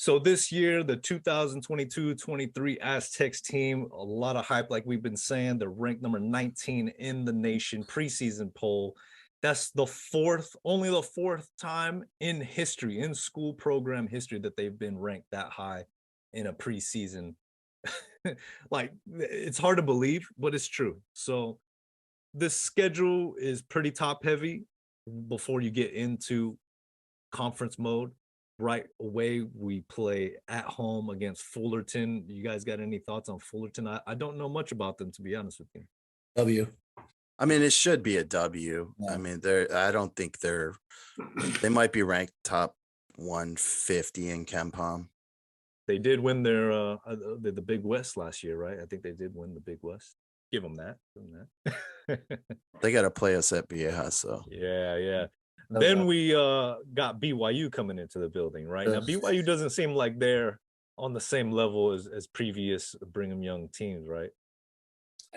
So this year, the 2022-23 Aztecs team, a lot of hype, like we've been saying. They're ranked number 19 in the nation preseason poll. That's only the fourth time in history, in school program history, that they've been ranked that high in a preseason. Like, it's hard to believe, but it's true. So this schedule is pretty top heavy before you get into conference mode. Right away, we play at home against Fullerton. You guys got any thoughts on Fullerton? I don't know much about them, to be honest with you. W. I mean, it should be a W. Yeah. I mean, I don't think they might be ranked top 150 in KenPom. They did win the Big West last year, right? I think they did win the Big West. Give them that. They got to play us at Vieja, so. Yeah. Then we got BYU coming into the building, right? Now, BYU doesn't seem like they're on the same level as previous Brigham Young teams, right?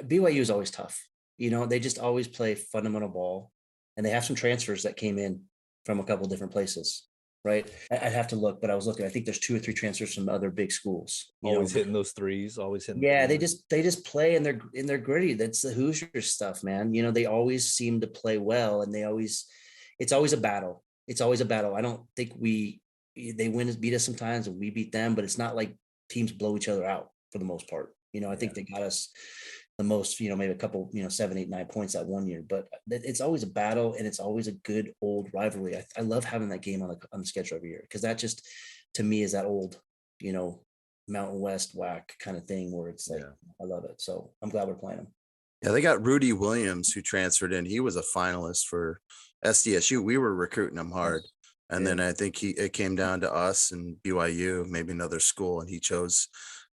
BYU is always tough. They just always play fundamental ball, and they have some transfers that came in from a couple different places, right? I'd have to look, but I was looking. I think there's 2 or 3 transfers from other big schools. Always hitting those threes. Always hitting. Yeah, they just play, and they're gritty. That's the Hoosier stuff, man. They always seem to play well, and it's always a battle. It's always a battle. I don't think they beat us sometimes, and we beat them, but it's not like teams blow each other out for the most part. I think they got us the most, maybe a couple, 7, 8, 9 points that one year, but it's always a battle, and it's always a good old rivalry. I love having that game on the schedule every year, because that just, to me, is that old, Mountain West whack kind of thing where it's like, I love it. So I'm glad we're playing them. Yeah, they got Rudy Williams, who transferred in. He was a finalist for SDSU. We were recruiting him hard. And then I think it came down to us and BYU, maybe another school, and he chose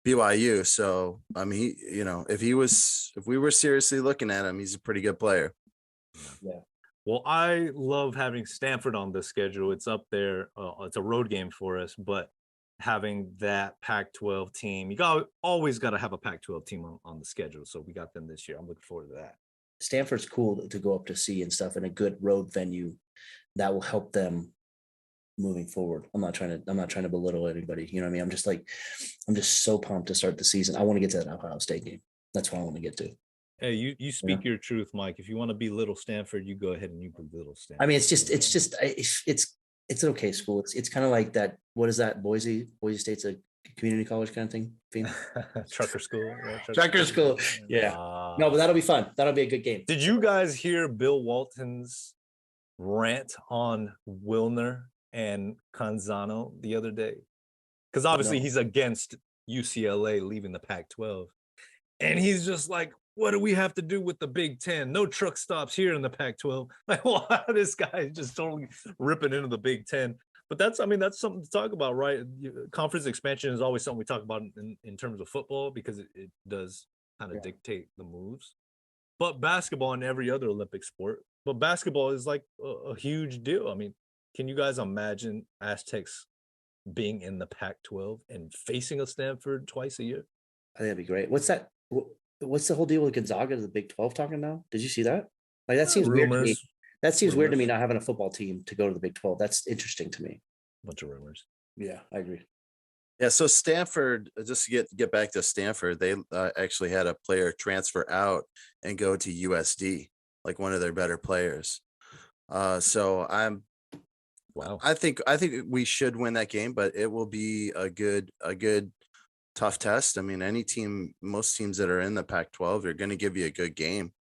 BYU. So, I mean, if we were seriously looking at him, he's a pretty good player. Yeah. Well, I love having Stanford on the schedule. It's up there. It's a road game for us, but having that Pac-12 team, always got to have a Pac-12 team on the schedule. So we got them this year. I'm looking forward to that. Stanford's cool to go up to see and stuff, in a good road venue that will help them moving forward. I'm not trying to belittle anybody. You know what I mean? I'm just so pumped to start the season. I want to get to that Ohio State game. That's what I want to get to. Hey, you speak your truth, Mike. If you want to be little Stanford, you go ahead and you be little Stanford. I mean, it's an okay school. It's kind of like that. What is that? Boise State's a community college kind of thing. Trucker school. Trucker school. Yeah. No, but that'll be fun. That'll be a good game. Did you guys hear Bill Walton's rant on Wilner and Canzano the other day? Because obviously he's against UCLA leaving the Pac-12. And he's just like, what do we have to do with the Big Ten? No truck stops here in the Pac-12. Like, wow, this guy is just totally ripping into the Big Ten. But that's something to talk about, right? Conference expansion is always something we talk about in terms of football, because it does kind of dictate the moves. But basketball and every other Olympic sport, but basketball is like a huge deal. I mean, can you guys imagine Aztecs being in the Pac-12 and facing a Stanford twice a year? I think that'd be great. What's that? What's the whole deal with Gonzaga to the Big 12 talking now? Did you see that? Like, that seems weird to me. That seems weird to me, not having a football team to go to the Big 12. That's interesting to me. Bunch of rumors. Yeah, I agree. Yeah, so Stanford, just to get back to Stanford, they actually had a player transfer out and go to USD, like one of their better players. So I think we should win that game, but it will be a good tough test. I mean, most teams that are in the Pac-12 are going to give you a good game.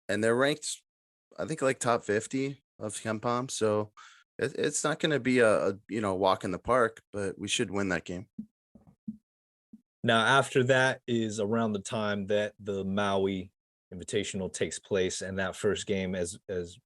And they're ranked, I think, like top 50 of KenPom. So it's not going to be a walk in the park, but we should win that game. Now, after that is around the time that the Maui Invitational takes place, and that first game, as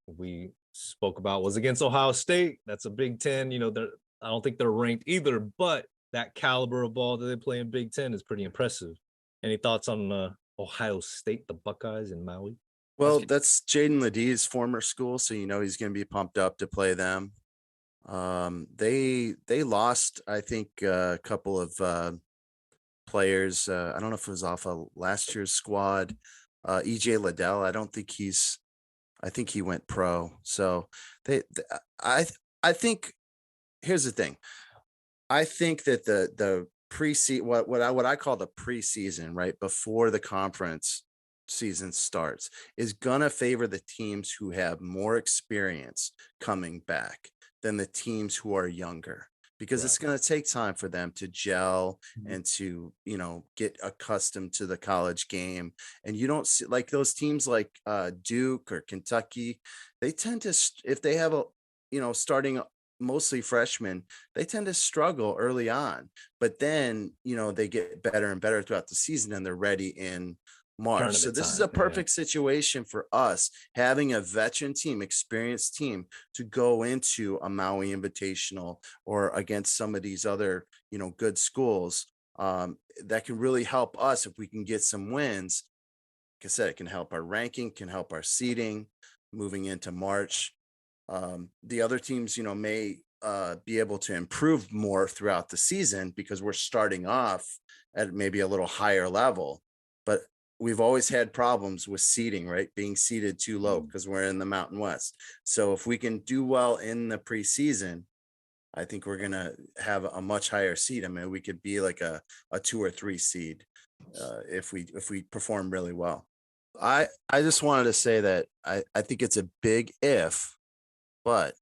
we spoke about, was against Ohio State. That's a Big Ten. I don't think they're ranked either, but that caliber of ball that they play in Big Ten is pretty impressive. Any thoughts on Ohio State, the Buckeyes in Maui? Well, that's Jaden Ledee's former school, so he's going to be pumped up to play them. They lost, I think, a couple of players. I don't know if it was off of last year's squad. EJ Liddell, I think he went pro. So I think here's the thing. I think that the pre-season, what I call the preseason, right before the conference season starts, is gonna favor the teams who have more experience coming back than the teams who are younger, because it's Right. gonna take time for them to gel Mhm. and to, get accustomed to the college game. And you don't see like those teams like Duke or Kentucky, they tend to if they have a starting mostly freshmen, they tend to struggle early on, but then, they get better and better throughout the season and they're ready in March. So Tournament this is time. a perfect situation for us having a veteran team, experienced team to go into a Maui Invitational or against some of these other, good schools. That can really help us if we can get some wins. Like I said, it can help our ranking, can help our seeding moving into March. The other teams, may be able to improve more throughout the season because we're starting off at maybe a little higher level. But we've always had problems with seeding, right? Being seeded too low because we're in the Mountain West. So if we can do well in the preseason, I think we're gonna have a much higher seed. I mean, we could be like a 2 or 3 seed if we perform really well. I just wanted to say that I think it's a big if, but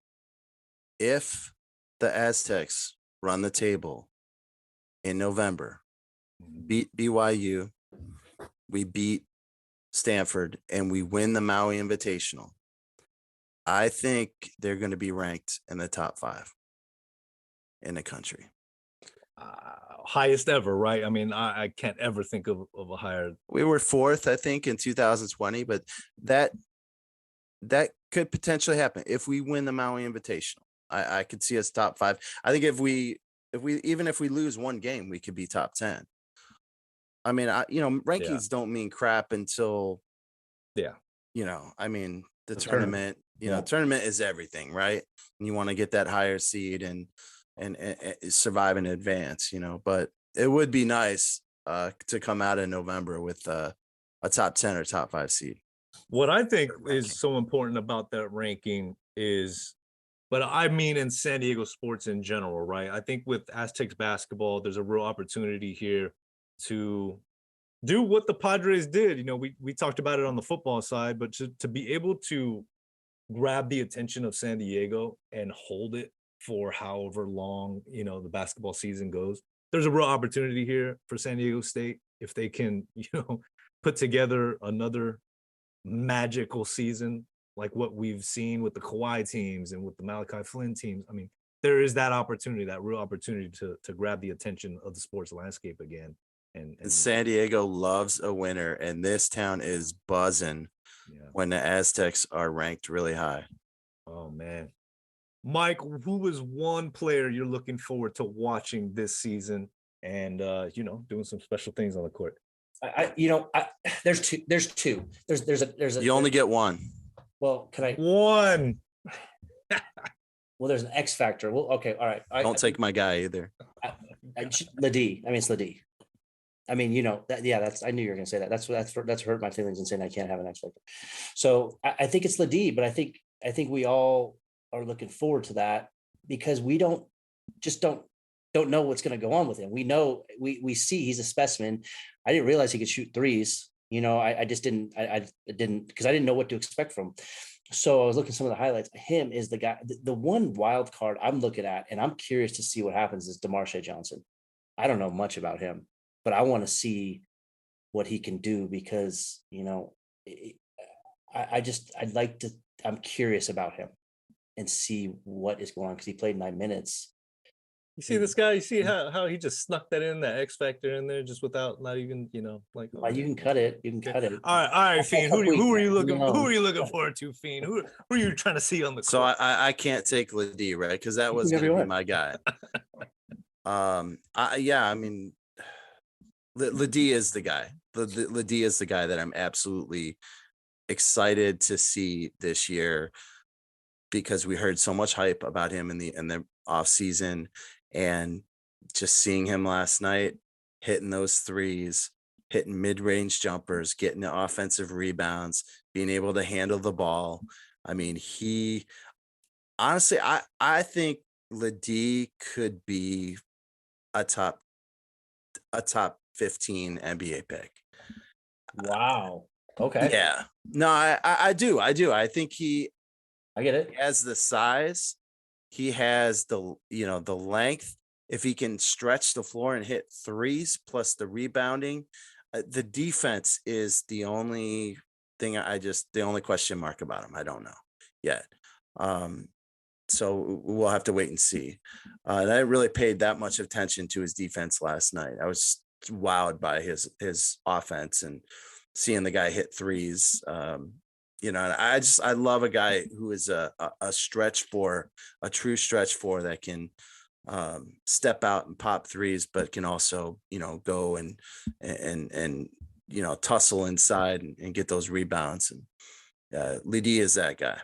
if the Aztecs run the table in November, beat BYU, we beat Stanford, and we win the Maui Invitational, I think they're going to be ranked in the top 5 in the country. Highest ever, right? I mean, I can't ever think of a higher. We were 4th, I think, in 2020, but that could potentially happen if we win the Maui Invitational. I could see us top 5. I think if we even if we lose one game, we could be top 10. I mean, rankings don't mean crap until, I mean, the tournament, tournament is everything, right? And you want to get that higher seed and survive in advance, but it would be nice to come out in November with a top 10 or top 5 seed. What I think is so important about that ranking is, but I mean in San Diego sports in general, right? I think with Aztecs basketball, there's a real opportunity here to do what the Padres did. We talked about it on the football side, but to be able to grab the attention of San Diego and hold it for however long, the basketball season goes, there's a real opportunity here for San Diego State if they can, put together another magical season like what we've seen with the Kawhi teams and with the Malachi Flynn teams. I mean, there is that opportunity, that real opportunity to grab the attention of the sports landscape again. And San Diego loves a winner, and this town is buzzing when the Aztecs are ranked really high. Oh man, Mike, who is one player you're looking forward to watching this season and doing some special things on the court? There's two. There's a. You only get one. Well, can I? One. Well, there's an X factor. Well, okay, all right. Don't take my guy either. Ladie. I mean, it's Ladie. I mean, that. Yeah, that's. I knew you were gonna say that. That's hurt my feelings in saying I can't have an X factor. So I think it's Ladie, but I think we all are looking forward to that because we don't know what's going to go on with him. We know we see he's a specimen. I didn't realize he could shoot threes. I just didn't. I didn't because I didn't know what to expect from him. So I was looking at some of the highlights. Him is the guy. The one wild card I'm looking at, and I'm curious to see what happens is DeMarshe Johnson. I don't know much about him, but I want to see what he can do because I'm curious about him and see what is going on because he played 9 minutes. You see this guy? You see how he just snuck that X factor in there just without not even like. You can cut it. You can cut it. All right, Fiend. Who are you looking? Who are you looking forward to, Fiend? Who are you trying to see on the court? So I can't take Ladie, right? Because that was going to be my guy. I mean, Ladie is the guy. Ladie is the guy that I'm absolutely excited to see this year because we heard so much hype about him in the off season. And just seeing him last night, hitting those threes, hitting mid-range jumpers, getting the offensive rebounds, being able to handle the ball. I mean, he honestly, I think Ledee could be a top 15 NBA pick. Wow. Okay. Yeah. No, I do. I think I get it. has the size. He has the length. If he can stretch the floor and hit threes plus the rebounding, the defense is the only thing the only question mark about him. I don't know yet. So we'll have to wait and see. And I didn't really paid that much attention to his defense last night. I was wowed by his offense and seeing the guy hit threes. And I love a guy who is a true stretch four that can step out and pop threes, but can also, go and tussle inside and get those rebounds. And Ledee is that guy.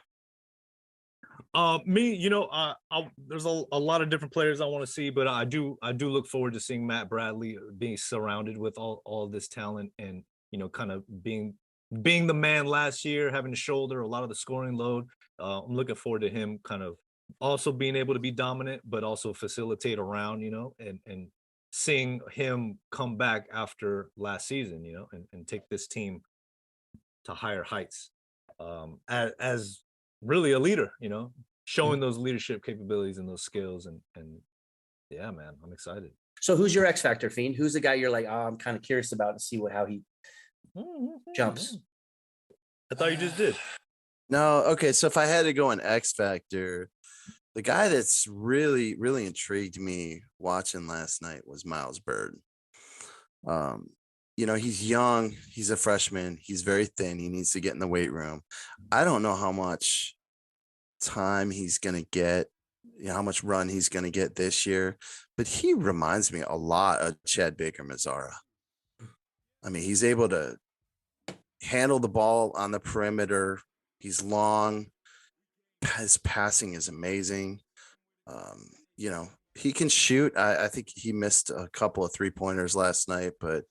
There's a lot of different players I want to see, but I do look forward to seeing Matt Bradley being surrounded with all this talent and, kind of being the man last year, having to shoulder a lot of the scoring load. I'm looking forward to him kind of also being able to be dominant, but also facilitate around, and seeing him come back after last season, and take this team to higher heights as really a leader, showing those leadership capabilities and those skills. And yeah, man, I'm excited. So who's your X factor, Fiend? Who's the guy you're like, I'm kind of curious about to see how he jumps? I thought you just did. No, okay. So if I had to go on X Factor, the guy that's really, really intrigued me watching last night was Miles Bird. He's young, he's a freshman, he's very thin, he needs to get in the weight room. I don't know how much time he's going to get, how much run he's going to get this year, but he reminds me a lot of Chad Baker-Mazara. I mean, he's able to handle the ball on the perimeter. He's long. His passing is amazing. He can shoot. I think he missed a couple of 3-pointers last night, but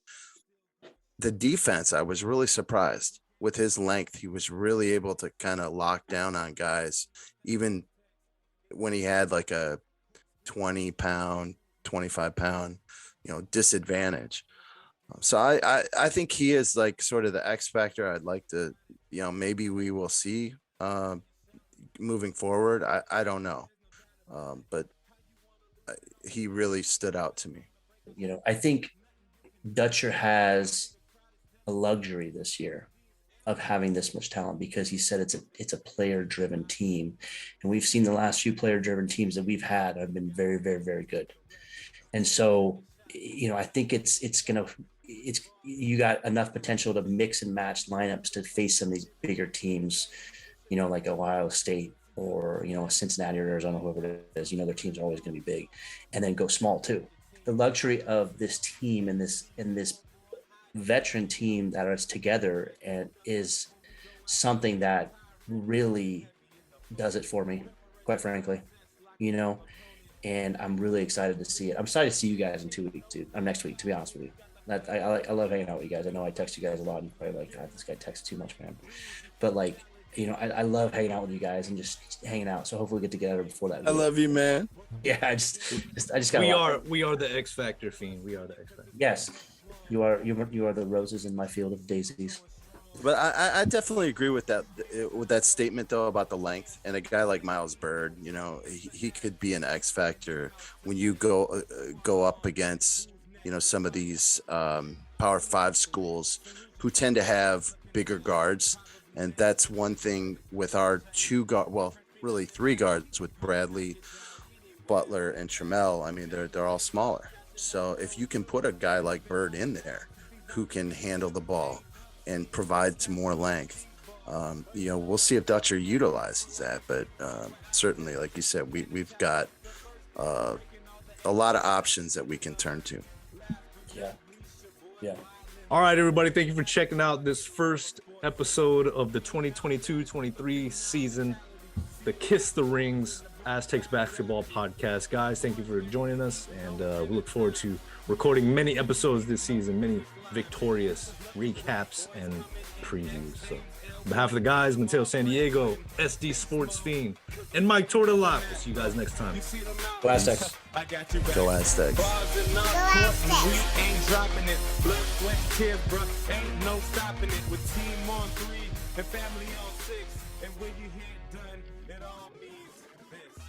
the defense, I was really surprised with his length. He was really able to kind of lock down on guys, even when he had like a 20-pound, 25-pound, disadvantage. So I think he is like sort of the X factor. I'd like to, maybe we will see moving forward. I don't know. But he really stood out to me. I think Dutcher has a luxury this year of having this much talent because he said it's a player-driven team. And we've seen the last few player-driven teams that we've had have been very, very, very good. And so, I think you got enough potential to mix and match lineups to face some of these bigger teams, like Ohio State or, Cincinnati or Arizona, whoever it is, their teams are always going to be big, and then go small too. The luxury of this team and this veteran team that is together and is something that really does it for me, quite frankly, and I'm really excited to see it. I'm excited to see you guys in 2 weeks, dude. Next week, to be honest with you. I love hanging out with you guys. I know I text you guys a lot and you're probably like, God, this guy texts too much, man. But I love hanging out with you guys and just hanging out. So hopefully we get together before that. I love you, man. Yeah, I just got. We are the X Factor, Fiend. We are the X Factor. Yes, you are the roses in my field of daisies. But I definitely agree with that statement though about the length, and a guy like Miles Bird, he could be an X factor when you go up against some of these Power 5 schools who tend to have bigger guards. And that's one thing with our really 3 guards with Bradley, Butler, and Trammell. I mean, they're all smaller. So if you can put a guy like Bird in there who can handle the ball and provides more length, we'll see if Dutcher utilizes that. But certainly, like you said, we've got a lot of options that we can turn to. Yeah. All right, everybody. Thank you for checking out this first episode of the 2022-23 season, the Kiss the Rings Aztecs basketball podcast. Guys, thank you for joining us, and we look forward to recording many episodes this season, many victorious recaps and previews. So On behalf of the guys, Mateo San Diego, SD Sports Fiend, and Mike Tortolak. We'll see you guys next time. Go Aztecs. Go Aztecs. We ain't dropping it. Blood, sweat, tears, bruh. Ain't no stopping it. With team on 3 and family on 6. And when you hear it done, it all means this.